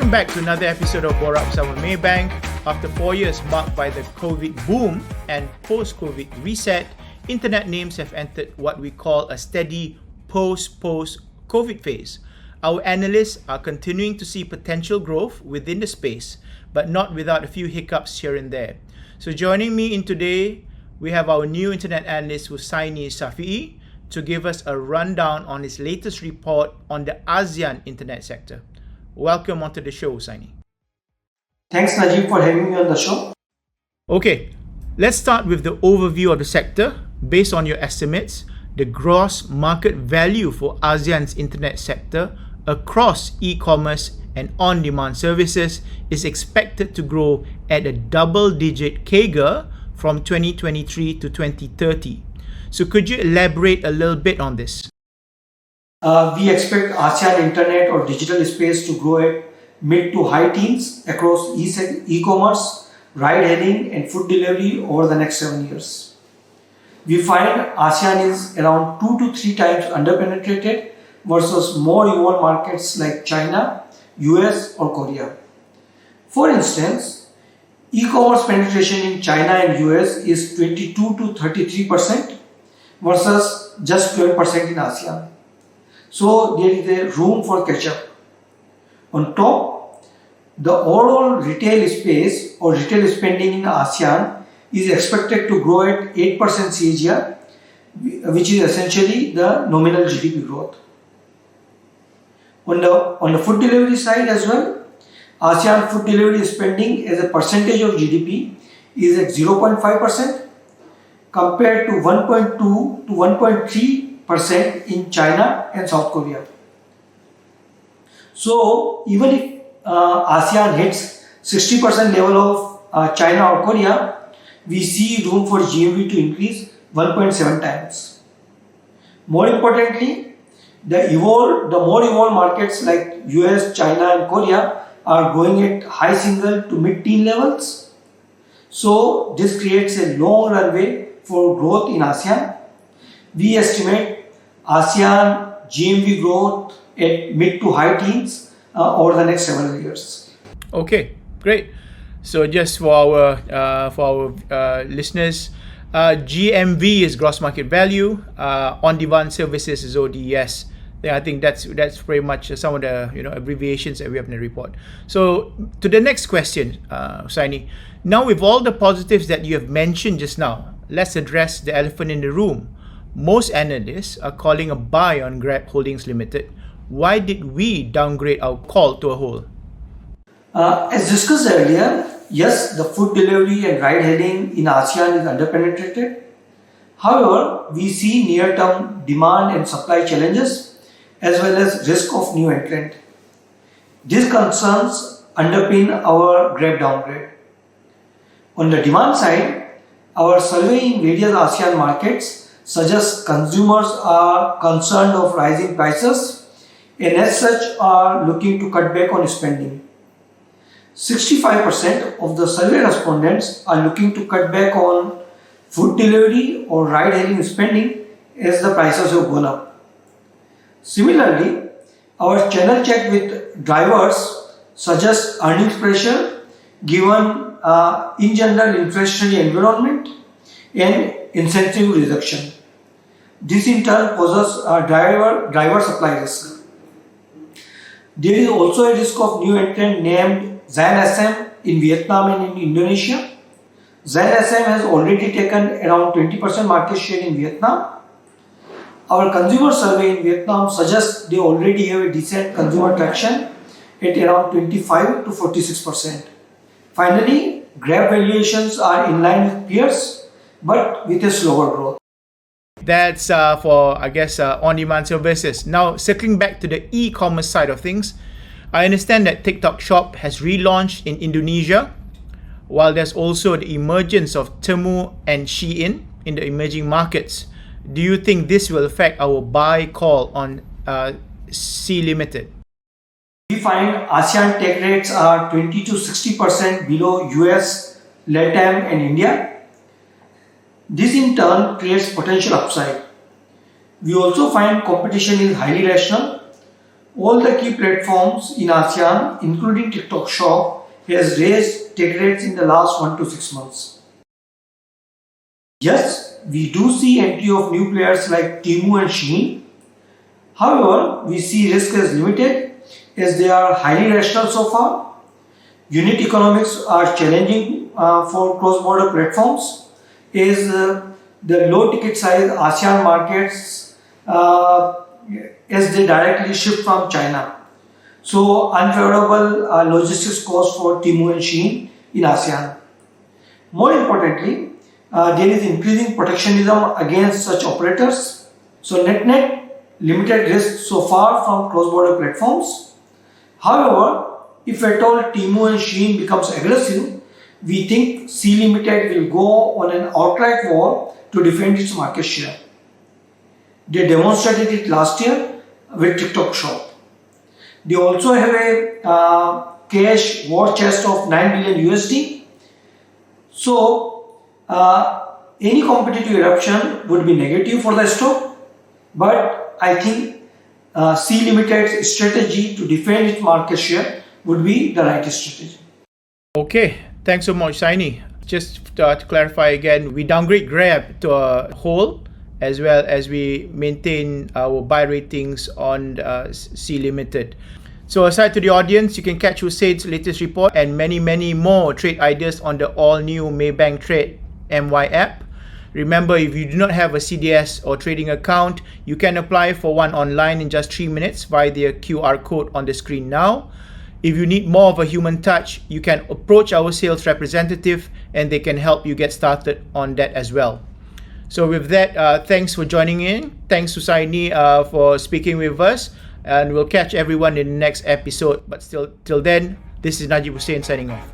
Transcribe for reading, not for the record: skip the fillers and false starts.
Welcome back to another episode of Borak Bersama Maybank. After 4 years marked by the COVID boom and post-COVID reset, internet names have entered what we call a steady post-COVID phase. Our analysts are continuing to see potential growth within the space, but not without a few hiccups here and there. So joining me in today, we have our new internet analyst Hussaini Saifee to give us a rundown on his latest report on the ASEAN internet sector. Welcome onto the show, Hussaini. Thanks, Naguib, for having me on the show. Okay, let's start with the overview of the sector. Based on your estimates, the gross market value for ASEAN's internet sector across e-commerce and on-demand services is expected to grow at a double-digit CAGR from 2023 to 2030. So could you elaborate a little bit on this? We expect ASEAN internet or digital space to grow at mid to high teens across e-commerce, ride-hailing and food delivery over the next 7 years. We find ASEAN is around 2 to 3 times underpenetrated versus more evolved markets like China, US or Korea. For instance, e-commerce penetration in China and US is 22 to 33% versus just 12% in ASEAN. So there is a room for catch-up. On top, the overall retail space or retail spending in ASEAN is expected to grow at 8% CAGR, which is essentially the nominal GDP growth. On the food delivery side as well, ASEAN food delivery spending as a percentage of GDP is at 0.5% compared to 1.2 to 1.3% in China and South Korea. So even if ASEAN hits 60% level of China or Korea, we see room for GMV to increase 1.7 times. More importantly, the more evolved markets like US, China and Korea are growing at high single to mid-teen levels. So this creates a long runway for growth in ASEAN. We estimate ASEAN GMV growth at mid to high teens over the next several years. Okay, great. So just for our listeners, GMV is gross market value. On-demand services is ODS. Yeah, I think that's pretty much some of the abbreviations that we have in the report. So to the next question, Hussaini. Now with all the positives that you have mentioned just now, let's address the elephant in the room. Most analysts are calling a buy on Grab Holdings Ltd. Why did we downgrade our call to a hold? As discussed earlier, yes, the food delivery and ride-hailing in ASEAN is underpenetrated. However, we see near-term demand and supply challenges as well as risk of new entrant. These concerns underpin our Grab downgrade. On the demand side, our survey in various ASEAN markets suggests consumers are concerned of rising prices and as such are looking to cut back on spending. 65% of the survey respondents are looking to cut back on food delivery or ride-hailing spending as the prices have gone up. Similarly, our channel check with drivers suggests earnings pressure given in general inflationary environment and incentive reduction. This in turn causes a driver supply risk. There is also a risk of new entrant named ZAN in Vietnam and in Indonesia. ZAN has already taken around 20% market share in Vietnam. Our consumer survey in Vietnam suggests they already have a decent consumer traction at around 25 to 46%. Finally, Grab valuations are in line with peers but with a slower growth. That's for, I guess, on-demand services. Now, circling back to the e-commerce side of things, I understand that TikTok Shop has relaunched in Indonesia, while there's also the emergence of Temu and Shein in the emerging markets. Do you think this will affect our buy call on Sea Ltd? We find ASEAN tech rates are 20 to 60% below US, LATAM and India. This in turn creates potential upside. We also find competition is highly rational. all the key platforms in ASEAN, including TikTok Shop, has raised take rates in the last 1 to 6 months. Yes, we do see entry of new players like Temu and Shein. However, we see risk as limited as they are highly rational so far. Unit economics are challenging for cross-border platforms as the low ticket size ASEAN markets as they directly ship from China. So unfavorable logistics costs for Temu and Shein in ASEAN. More importantly, there is increasing protectionism against such operators. So net limited risk so far from cross-border platforms. However, if at all Temu and Shein becomes aggressive, we think Sea Ltd will go on an outright war to defend its market share. They demonstrated it last year with TikTok Shop. They also have a cash war chest of 9 billion USD. So, any competitive eruption would be negative for the stock, but I think Sea Ltd's strategy to defend its market share would be the right strategy. Okay, thanks so much, Hussaini. Just to clarify again, we downgrade Grab to a hold, as well as we maintain our buy ratings on Sea Ltd. So aside to the audience, you can catch Hussain's latest report and many more trade ideas on the all-new Maybank Trade MY app. Remember, if you do not have a CDS or trading account, you can apply for one online in just 3 minutes via the QR code on the screen now. If you need more of a human touch, you can approach our sales representative and they can help you get started on that as well. So with that, thanks for joining in. Thanks Hussaini for speaking with us, and we'll catch everyone in the next episode. But still, till then, this is Naguib Hussin signing off.